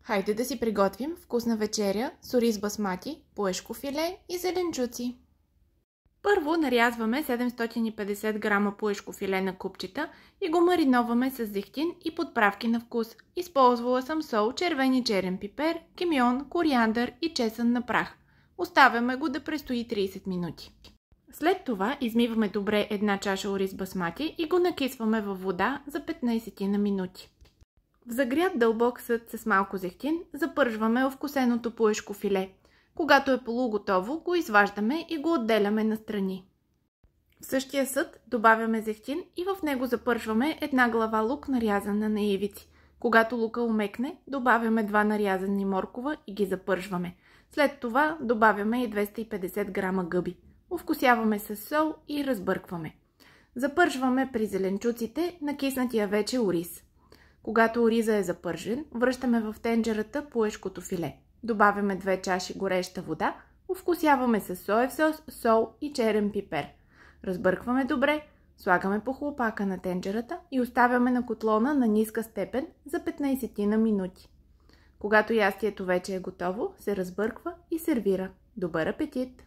Хайде да си приготвим вкусна вечеря с ориз басмати, пуешко филе и зеленчуци. Първо нарязваме 750 грама пуешко филе на купчета и го мариноваме с зехтин и подправки на вкус. Използвала съм сол, червен и черен пипер, кимион, кориандър и чесън на прах. Оставяме го да престои 30 минути. След това измиваме добре една чаша ориз басмати и го накисваме във вода за 15 на минути. В загрят дълбок съд с малко зехтин запържваме овкусеното пуешко филе. Когато е полуготово, го изваждаме и го отделяме настрани. В същия съд добавяме зехтин и в него запържваме една глава лук, нарязана на ивици. Когато лука омекне, добавяме 2 нарязани моркова и ги запържваме. След това добавяме и 250 грама гъби. Овкусяваме с сол и разбъркваме. Запържваме при зеленчуците накиснатия вече ориз. Когато ориза е запържен, връщаме в тенджерата пуешкото филе. Добавяме 2 чаши гореща вода, овкусяваме с соев сос, сол и черен пипер. Разбъркваме добре, слагаме по хлопака на тенджерата и оставяме на котлона на ниска степен за 15 на минути. Когато ястието вече е готово, се разбърква и сервира. Добър апетит!